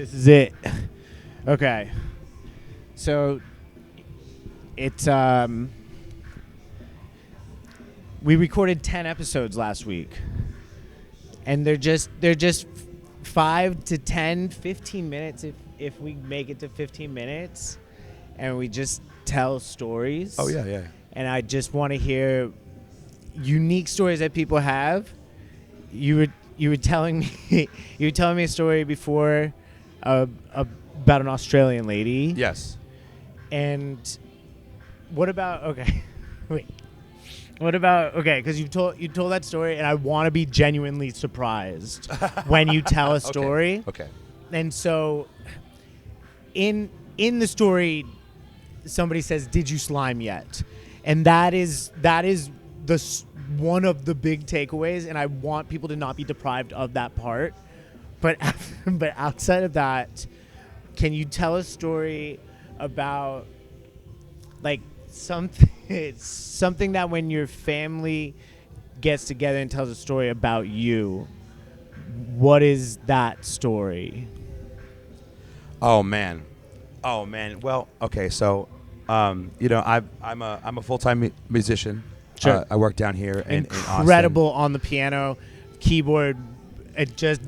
This is it. Okay. So it's we recorded 10 episodes last week. And they're just 5 to 10, 15 minutes if we make it to 15 minutes, and we just tell stories. Oh yeah. And I just want to hear unique stories that people have. You were telling me a story before about an Australian lady. Yes. And what about wait. What about because you told that story, and I want to be genuinely surprised when you tell a story. Okay. And so in the story, somebody says, "Did you slime yet?" And that is one of the big takeaways, and I want people to not be deprived of that part. But outside of that, can you tell a story about like something that when your family gets together and tells a story about you, what is that story? Oh man. Well, okay. So, I'm a full-time musician. Sure. I work down here in Austin. Incredible on the piano, keyboard, just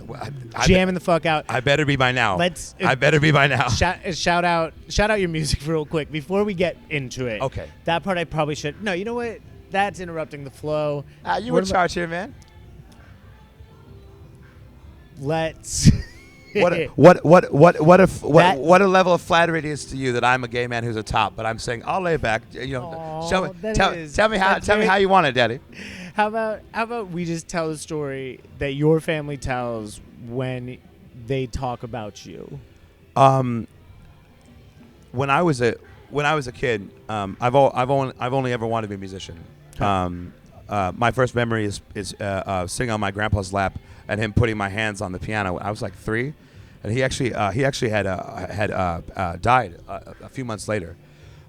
jamming the fuck out. I better be by now. I better be by now. Shout out your music real quick before we get into it. Okay. That part I probably should. No, you know what? That's interrupting the flow. You in charge here, man. Let's. What a level of flattery it is to you that I'm a gay man who's a top, but I'm saying I'll lay back. Tell me how you want it, Daddy. How about we just tell the story that your family tells when they talk about you? When I was a kid, I've only ever wanted to be a musician. My first memory is sitting on my grandpa's lap and him putting my hands on the piano. I was like 3, and he actually had died a few months later.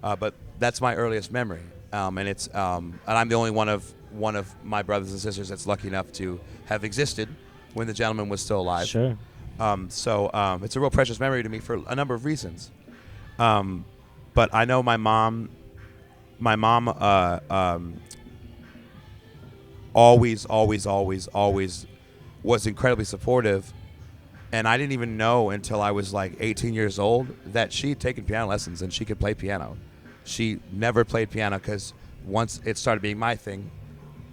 But that's my earliest memory, and it's and I'm the only one of my brothers and sisters that's lucky enough to have existed when the gentleman was still alive. Sure. So it's a real precious memory to me for a number of reasons. But I know my mom always was incredibly supportive, and I didn't even know until I was like 18 years old that she'd taken piano lessons and she could play piano. She never played piano because once it started being my thing,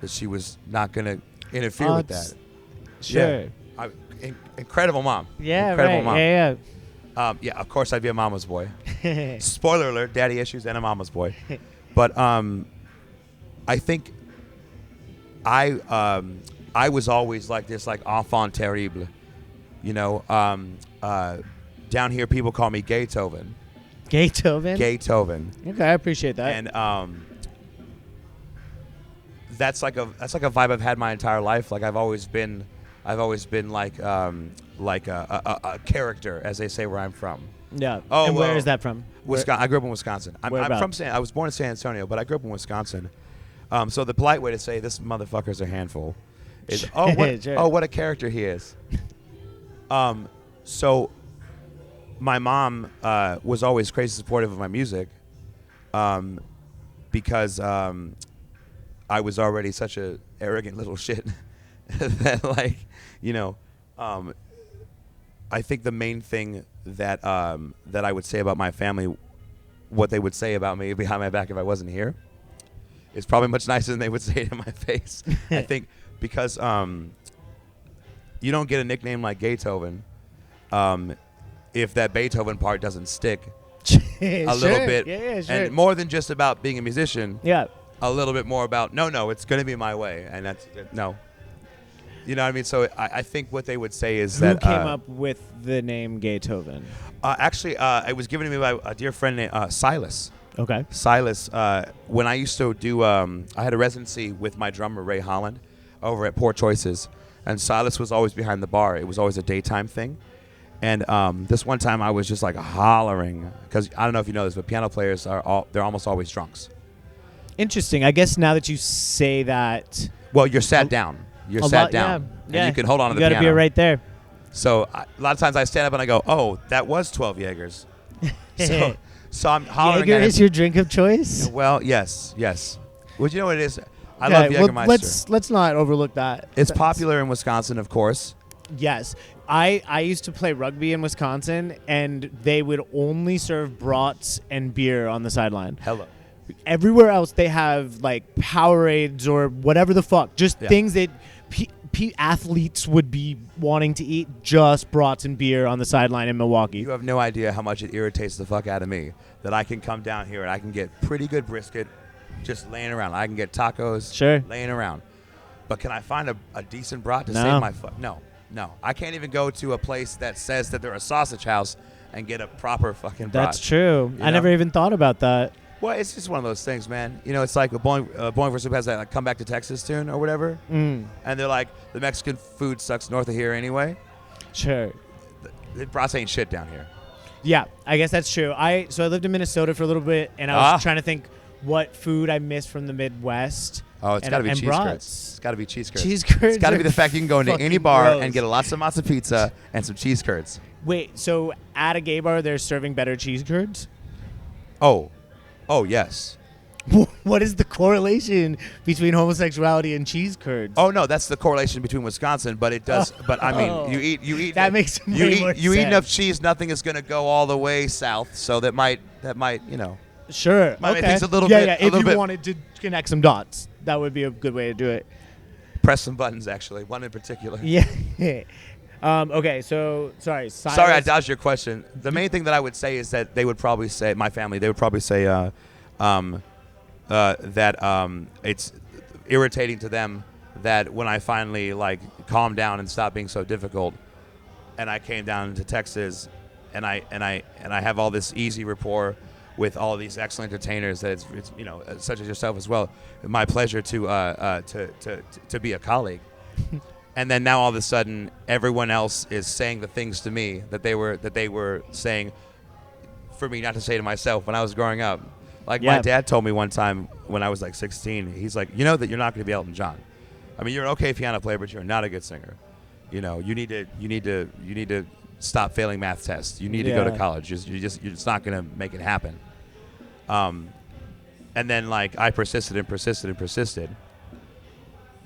that she was not going to interfere with that. Sure. Yeah. Incredible mom. Yeah, incredible right. Mom. Yeah, of course I'd be a mama's boy. Spoiler alert, daddy issues and a mama's boy. But I think I was always like this, like enfant terrible, down here people call me Gaythoven. Gaythoven. Okay, I appreciate that. And that's like a vibe I've had my entire life. Like I've always been like a character, as they say where I'm from. Yeah. Oh, and where is that from? Wisconsin. I grew up in Wisconsin. I'm from I was born in San Antonio, but I grew up in Wisconsin. So the polite way to say this motherfucker's a handful is, what a character he is. So my mom was always crazy supportive of my music, because I was already such a arrogant little shit that I think the main thing that I would say about my family, what they would say about me behind my back if I wasn't here, is probably much nicer than they would say it in my face. I think because you don't get a nickname like Gaythoven if that Beethoven part doesn't stick a little bit. Yeah, sure. And more than just about being a musician. Yeah. A little bit more about, no, it's going to be my way. And that's, no. You know what I mean? So I think what they would say is that... Who came up with the name Gaythoven? Actually, it was given to me by a dear friend named Silas. Okay. Silas, when I used to do... I had a residency with my drummer, Ray Holland, over at Poor Choices. And Silas was always behind the bar. It was always a daytime thing. And this one time I was just like hollering. Because I don't know if you know this, but piano players, they're almost always drunks. Interesting. I guess now that you say that... Well, you're sat down. You're sat down. Yeah. And you can hold on to the piano. You got to be right there. So a lot of times I stand up and I go, oh, that was 12 Jaegers. So I'm hollering Jaeger at him. is your drink of choice? Well, yes. Well, you know what it is? I Okay, love well, Jägermeister. let's not overlook that. It's popular in Wisconsin, of course. Yes. I used to play rugby in Wisconsin, and they would only serve brats and beer on the sideline. Hello. Everywhere else, they have like Powerades or whatever the fuck, just things that athletes would be wanting to eat. Just brats and beer on the sideline in Milwaukee. You have no idea how much it irritates the fuck out of me that I can come down here and I can get pretty good brisket just laying around. I can get tacos laying around. But can I find a decent brat to save my fuck? No. I can't even go to a place that says that they're a sausage house and get a proper fucking brat. That's true. I never even thought about that. Well, it's just one of those things, man. You know, it's like Boeing for Soup has that like, Come Back to Texas tune or whatever. And they're like, the Mexican food sucks north of here anyway. Sure. The brats ain't shit down here. Yeah, I guess that's true. So I lived in Minnesota for a little bit, and I was trying to think what food I missed from the Midwest. Oh, it's got to be cheese brats. curds. It's got to be cheese curds. Cheese curds. It's got to be the fact you can go into any bar gross. and get a lots of matzo pizza and some cheese curds. Wait, so at a gay bar, they're serving better cheese curds? Oh, yes. What is the correlation between homosexuality and cheese curds? Oh no, that's the correlation between Wisconsin, but it does. But I mean, you eat. That makes you way eat. more You eat sense. enough cheese, nothing is going to go all the way south. So that might Sure. might make Okay. things a little bit. Yeah. a If little you bit, wanted to connect some dots, that would be a good way to do it. press some buttons. Actually, one in particular. Yeah. Okay. So sorry. Silas. Sorry, I dodged your question. The main thing that I would say is that they would probably say, my family, they would probably say that it's irritating to them that when I finally like calmed down and stopped being so difficult, and I came down to Texas, and I have all this easy rapport with all of these excellent entertainers that it's such as yourself as well. My pleasure to be a colleague. And then now all of a sudden, everyone else is saying the things to me that they were saying for me not to say to myself when I was growing up. Like my dad told me one time when I was like 16, he's like, you know that you're not going to be Elton John. I mean, you're an okay piano player, but you're not a good singer. You know, you need to stop failing math tests. You need to go to college. You're just not going to make it happen. And then like I persisted.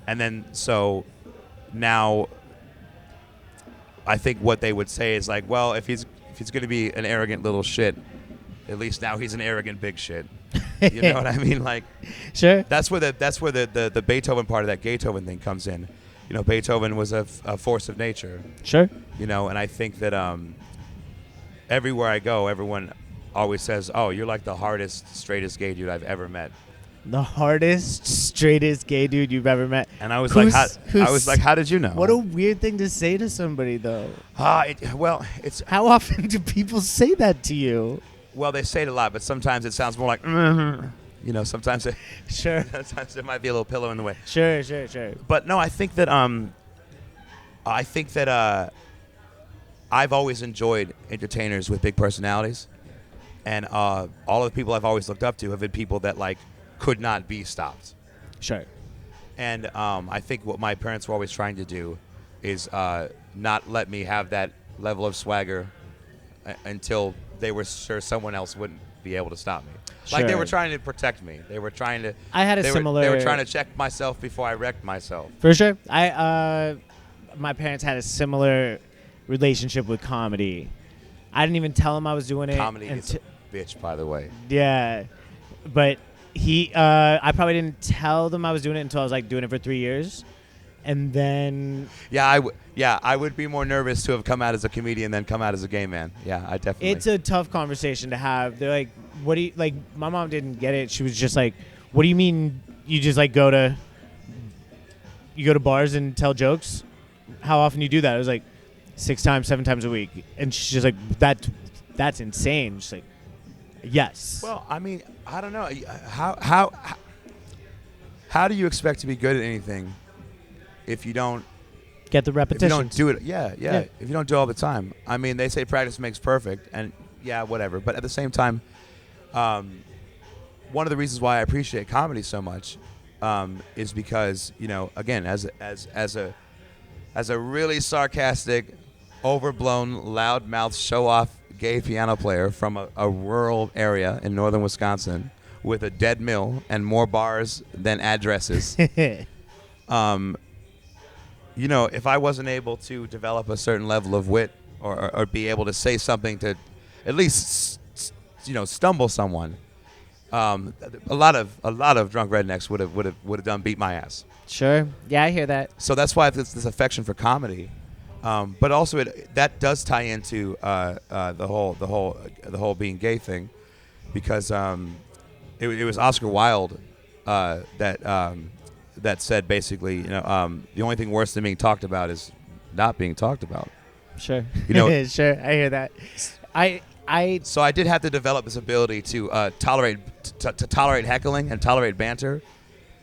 And then so now I think what they would say is like, well, if he's going to be an arrogant little shit, at least now he's an arrogant big shit. You know what I mean? Like, Sure. that's where the Beethoven part of that Gaythoven thing comes in. You know, Beethoven was a force of nature. Sure. You know, and I think that everywhere I go, everyone always says, "Oh, you're like the hardest, straightest gay dude I've ever met." The hardest, straightest gay dude you've ever met. And I was like, how did you know? What a weird thing to say to somebody, though. It's How often do people say that to you? well, they say it a lot, but sometimes it sounds more like, you know, sometimes Sure. there might be a little pillow in the way. Sure. But no, I think that I've always enjoyed entertainers with big personalities, and all of the people I've always looked up to have been people that like could not be stopped. Sure. And I think what my parents were always trying to do is not let me have that level of swagger until they were sure someone else wouldn't be able to stop me. Sure. Like they were trying to protect me. They were trying to. I had a they similar. They were trying to check myself before I wrecked myself. For sure. My parents had a similar relationship with comedy. I didn't even tell him I was doing it. Comedy is a bitch, by the way. Yeah, but I probably didn't tell them I was doing it until I was like doing it for 3 years, and then. I would be more nervous to have come out as a comedian than come out as a gay man. Yeah, I definitely. It's a tough conversation to have. They're like, "What do you like?" My mom didn't get it. She was just like, "What do you mean? You just like go to bars and tell jokes? How often do you do that?" I was like, 6 times, 7 times a week, and she's just like, "That's insane." She's like, "Yes." Well, I mean, I don't know. How do you expect to be good at anything if you don't get the if repetition. you don't do it? Yeah. If you don't do it all the time. I mean, they say practice makes perfect, and yeah, whatever. But at the same time, one of the reasons why I appreciate comedy so much is because, you know, again, as a really sarcastic, overblown, loudmouth, show-off gay piano player from a rural area in northern Wisconsin with a dead mill and more bars than addresses. If I wasn't able to develop a certain level of wit or be able to say something to at least stumble someone, a lot of drunk rednecks would have done beat my ass. Sure. Yeah, I hear that. So that's why this affection for comedy, but also that does tie into the whole being gay thing, because it was Oscar Wilde that said basically, the only thing worse than being talked about is not being talked about. Sure. Sure, I hear that. So I did have to develop this ability to tolerate heckling and tolerate banter.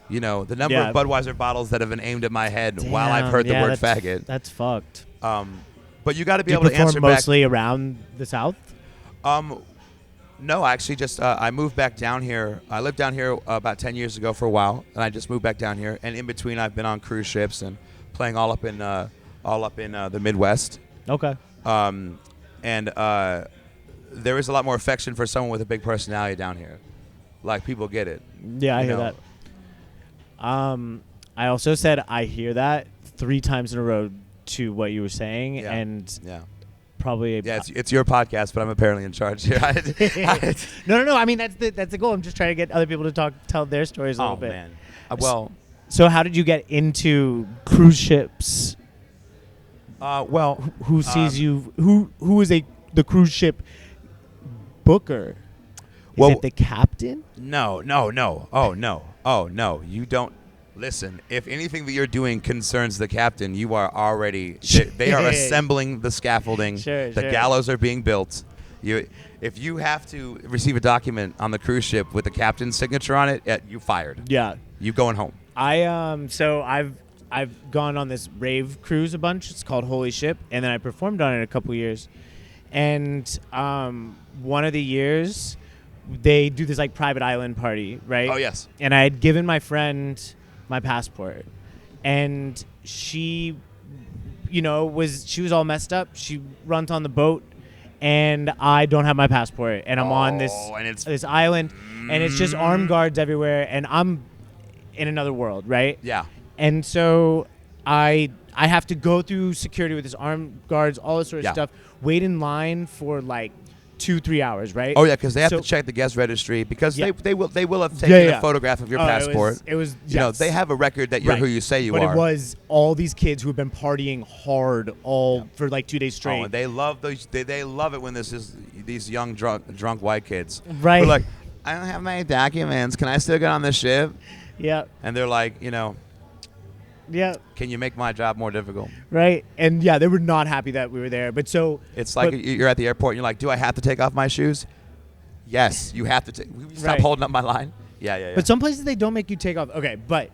The number of Budweiser bottles that have been aimed at my head while I've heard the word faggot. That's fucked. But you got to be able to perform answer back. Mostly around the South? No, actually, just I moved back down here. I lived down here about 10 years ago for a while, and I just moved back down here. And in between, I've been on cruise ships and playing all up in the Midwest. Okay. And there is a lot more affection for someone with a big personality down here. Like, people get it. Yeah, I hear that. I also said I hear that 3 times in a row to what you were saying, and probably it's your podcast, but I'm apparently in charge here. No. I mean, that's the goal. I'm just trying to get other people to tell their stories a little bit. Oh man. So how did you get into cruise ships? Who sees you? Who is the cruise ship booker? Is it the captain? No. Oh no. You don't. Listen, if anything that you're doing concerns the captain, you are already. They are assembling the scaffolding. Sure. Gallows are being built. If you have to receive a document on the cruise ship with the captain's signature on it, you fired. Yeah. You going home. I've gone on this rave cruise a bunch. It's called Holy Ship, and then I performed on it a couple years. And one of the years, they do this like private island party, right? Oh yes. And I had given my friend my passport, and she was all messed up. She runs on the boat, and I don't have my passport, and I'm on this island, and it's just armed guards everywhere, and I'm in another world, right? Yeah. And so I have to go through security with this armed guards, all this sort of stuff, wait in line for like 2-3 hours, right? Oh yeah, because they have to check the guest registry, because they will have taken a photograph of your passport. It was they have a record that you're who you say you are. But it was all these kids who have been partying hard for like 2 days straight. Oh, and they love those. They love it when this is these young drunk white kids. Right. Who are like, I don't have my documents. Can I still get on the ship? Yeah. And they're like, yeah. Can you make my job more difficult? Right. And they were not happy that we were there. But so it's like you're at the airport and you're like, do I have to take off my shoes? Yes, you have to stop holding up my line. Yeah. But some places they don't make you take off. Okay, but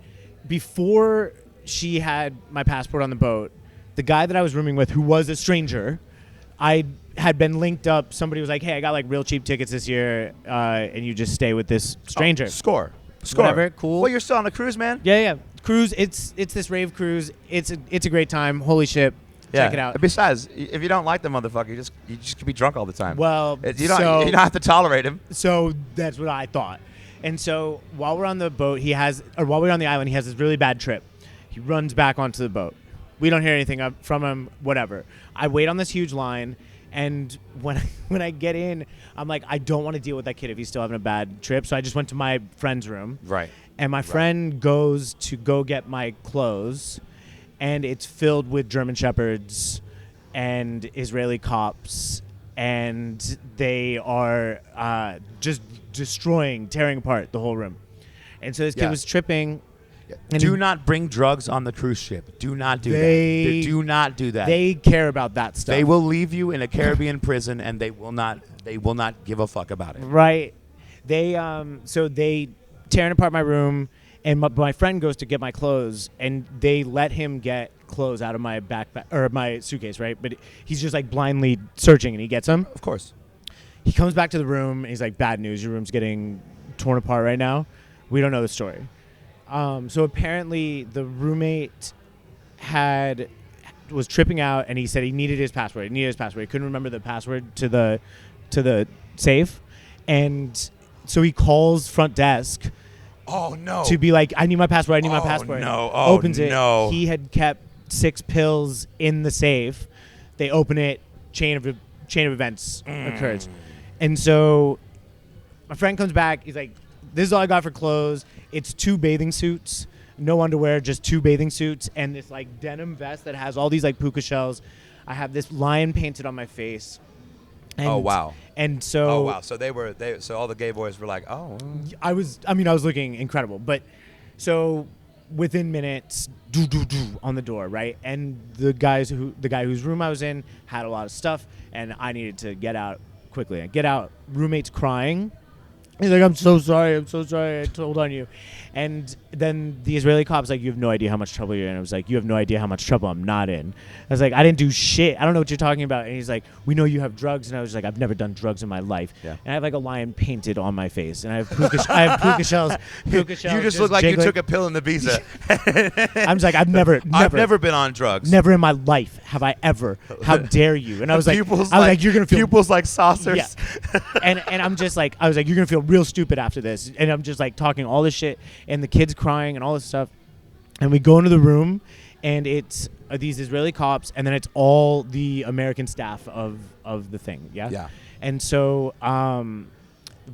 before she had my passport on the boat, the guy that I was rooming with, who was a stranger, I had been linked up. Somebody was like, hey, I got like real cheap tickets this year, and you just stay with this stranger. Score. Whatever, cool. Well, you're still on a cruise, man. Yeah. Cruise, it's this rave cruise. It's a great time. Holy ship. Check it out. Besides, if you don't like the motherfucker, you just could be drunk all the time. Well, you don't have to tolerate him. So that's what I thought. And so while we're on the boat, while we're on the island, he has this really bad trip. He runs back onto the boat. We don't hear anything from him. Whatever. I wait on this huge line, and when I get in, I'm like, I don't want to deal with that kid if he's still having a bad trip. So I just went to my friend's room. Right. And my friend goes to go get my clothes, and it's filled with German Shepherds and Israeli cops, and they are just tearing apart the whole room. And so this kid was tripping. And do not bring drugs on the cruise ship. Do not do that. Do not do that. They care about that stuff. They will leave you in a Caribbean prison, and they will not give a fuck about it. Right. They tearing apart my room, and my friend goes to get my clothes, and they let him get clothes out of my backpack or my suitcase, right? But he's just like blindly searching, and he gets them. Of course. He comes back to the room, and he's like, bad news, your room's getting torn apart right now. We don't know the story. So apparently the roommate had was tripping out, and he said he needed his password. He couldn't remember the password to the safe, and so he calls front desk. Oh no! To be like, I need my password. I need my password. No! Oh Opens it. no! He had kept 6 pills in the safe. They open it. Chain of events occurs, and so my friend comes back. He's like, "This is all I got for clothes. It's 2 bathing suits, no underwear, just 2 bathing suits, and this like denim vest that has all these like puka shells. I have this lion painted on my face." And, oh wow! And so oh wow! So so all the gay boys were like, oh. I was looking incredible, but so within minutes, on the door, right? And the guy whose room I was in had a lot of stuff, and I needed to get out quickly. I get out, roommate's crying. He's like, I'm so sorry, I told on you. And then the Israeli cop's like, you have no idea how much trouble you're in. I was like, you have no idea how much trouble I'm not in. I was like, I didn't do shit. I don't know what you're talking about. And he's like, we know you have drugs. And I was like, I've never done drugs in my life. Yeah. And I have like a lion painted on my face. And I have puka shells. You just look like jiggling. you took a pill in the visa. I'm just like, I've never been on drugs. Never in my life have I ever. How dare you? And I was like, you're gonna feel pupils like saucers. Yeah. and I'm just like, I was like, you're gonna feel real stupid after this. And I'm just like talking all this shit, and the kids crying and all this stuff. And we go into the room, and it's these Israeli cops, and then it's all the American staff of the thing. Yeah. Yeah. And so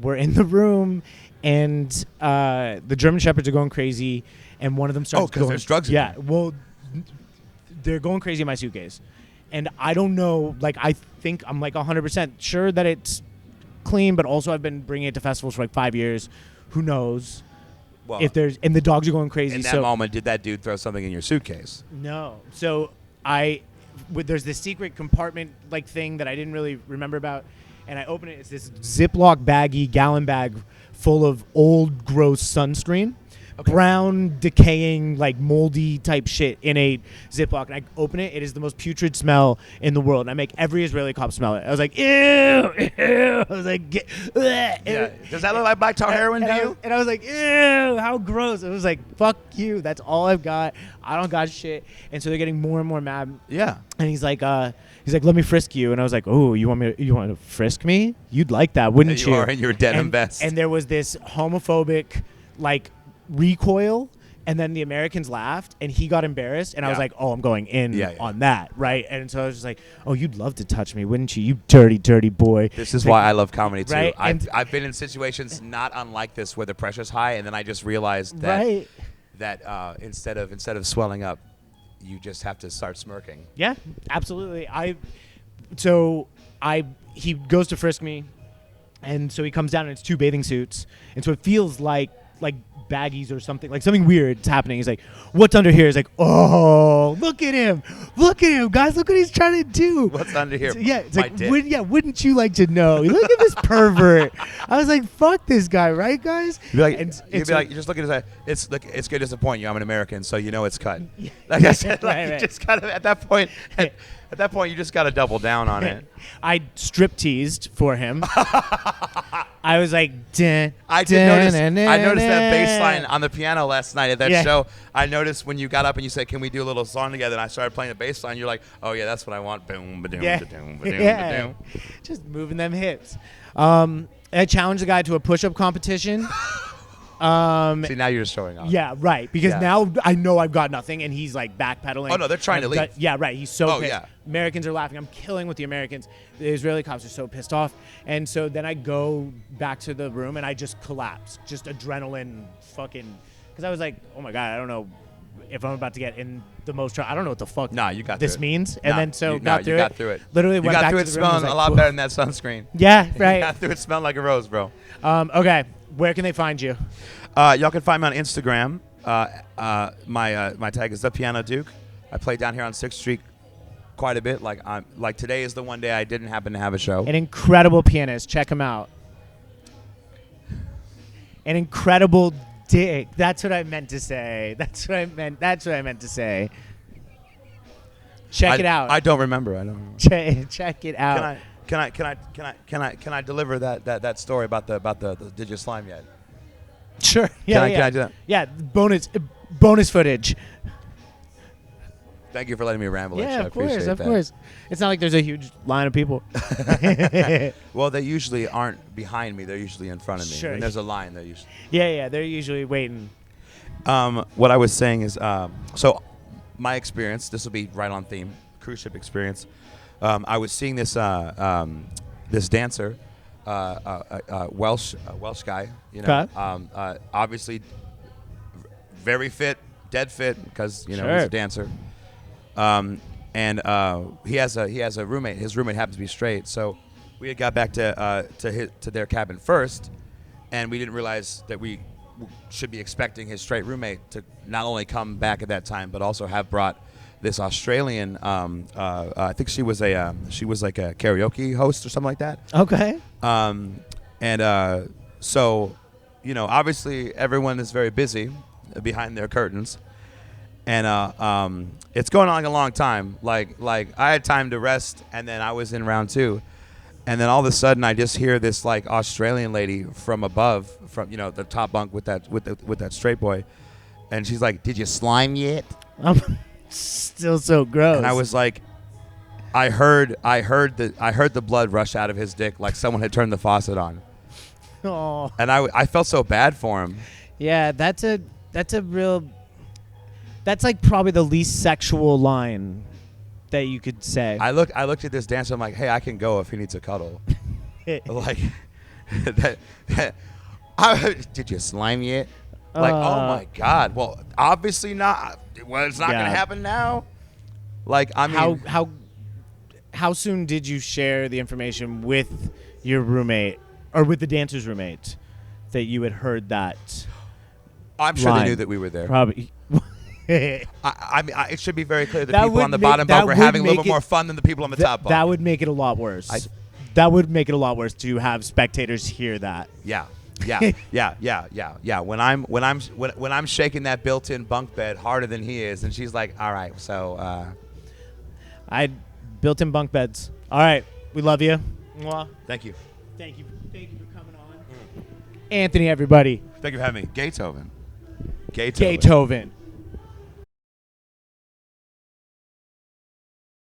we're in the room, and the German Shepherds are going crazy, and one of them starts going. Oh, because there's drugs in yeah. there. Well, they're going crazy in my suitcase. And I don't know, like, I think I'm like 100% sure that it's clean, but also I've been bringing it to festivals for like 5 years. Who knows? Well, If there's, and the dogs are going crazy. in that moment, did that dude throw something in your suitcase? No. So there's this secret compartment like thing that I didn't really remember about, and I open it. It's this Ziploc baggy gallon bag full of old gross sunscreen. Okay. Brown, decaying, like moldy type shit in a Ziploc, and I open it. It is the most putrid smell in the world, and I make every Israeli cop smell it. I was like, ew, ew. I was like, yeah. Does that look like black tar heroin to you? And I was like, ew, how gross. It was like, fuck you. That's all I've got. I don't got shit. And so they're getting more and more mad. Yeah. And he's like, let me frisk you. And I was like, oh, you want to frisk me? You'd like that, wouldn't you? You are in your denim vest. And there was this homophobic, like, recoil, and then the Americans laughed, and he got embarrassed, and I was like, oh, I'm going in on that, right? And so I was just like, oh, you'd love to touch me, wouldn't you? You dirty, dirty boy. This is why I love comedy, too. Right? I've been in situations not unlike this where the pressure's high, and then I just realized that that instead of swelling up, you just have to start smirking. Yeah, absolutely. He goes to frisk me, and so he comes down, and it's 2 bathing suits, and so it feels like baggies or something, like something weird's happening. He's like, what's under here? He's like, oh, look at him, guys, look what he's trying to do. What's under here? So, yeah, it's like, wouldn't you like to know? Look at this pervert. I was like, fuck this guy, right, guys? You'd be like, you just look at his eye. It's going to disappoint you. I'm an American, so you know it's cut. Like I said, you just gotta at that point. At that point, you just got to double down on it. I strip teased for him. I was like, I noticed that bass line on the piano last night at that show. I noticed when you got up and you said, can we do a little song together? And I started playing the bass line. You're like, oh, yeah, that's what I want. Boom, ba-doom, ba-doom, ba-doom, ba-doom. Just moving them hips. I challenged the guy to a push-up competition. See, now you're just showing off. Yeah, right. Because now I know I've got nothing, and he's like backpedaling. Oh no, they're trying to leave. Yeah, right. He's so pissed. Yeah. Americans are laughing. I'm killing with the Americans. The Israeli cops are so pissed off, and so then I go back to the room and I just collapse, just adrenaline, fucking. Because I was like, oh my god, I don't know if I'm about to get in the most trouble. I don't know what the fuck this means. And then you got through it. Literally, you went got back through to it the room, smelling like, a lot better than that sunscreen. Yeah, right. You got through it smelling like a rose, bro. Okay, where can they find you? Y'all can find me on Instagram. My tag is The Piano Duke. I play down here on 6th Street quite a bit. Like today is the one day I didn't happen to have a show. An incredible pianist. Check him out. An incredible dick. That's what I meant to say. That's what I meant to say. Check it out. I don't remember. Check it out. Can I deliver that story about the Did You Slime Yet? Sure. Yeah. Can I do that? Yeah. Bonus footage. Thank you for letting me ramble. Yeah, actually. I of course, appreciate of that. course. It's not like there's a huge line of people. Well, they usually aren't behind me. They're usually in front of me. Sure. When there's a line, they're usually. Yeah, they're usually waiting. What I was saying is, so my experience. This will be right on theme. Cruise ship experience. I was seeing this this dancer, Welsh guy. You know, Okay. obviously very fit, dead fit, because you know Sure. he's a dancer. And he has a roommate. His roommate happens to be straight. So we had got back to their cabin first, and we didn't realize that we should be expecting his straight roommate to not only come back at that time, but also have brought this Australian. I think she was like a karaoke host or something like that. Okay. So, you know, obviously everyone is very busy behind their curtains. And it's going on a long time. Like I had time to rest, and then I was in round 2, and then all of a sudden I just hear this like Australian lady from above, from the top bunk with that straight boy, and she's like, "Did you slime yet?" I'm still so gross. And I was like, I heard the blood rush out of his dick like someone had turned the faucet on, oh. and I felt so bad for him. Yeah, that's a real. That's like probably the least sexual line that you could say. I looked at this dancer. I'm like, hey, I can go if he needs a cuddle. Like did you slime yet? Like, oh my God. Well, obviously not. Well, it's not gonna happen now. Like, I mean, how soon did you share the information with your roommate or with the dancer's roommate that you had heard that? I'm sure line? they knew that we were there. Probably. I mean, it should be very clear that That people would on the make- bottom that bunk were would having a little make bit it- more fun than the people on the top bunk. That would make it a lot worse. That would make it a lot worse to have spectators hear that. Yeah. When I'm shaking that built-in bunk bed harder than he is, and she's like, "All right, so." I built-in bunk beds. All right, we love you. Mwah. Thank you. Thank you for coming on, Anthony. Everybody, Thank you for having me, Gaythoven. Gaythoven.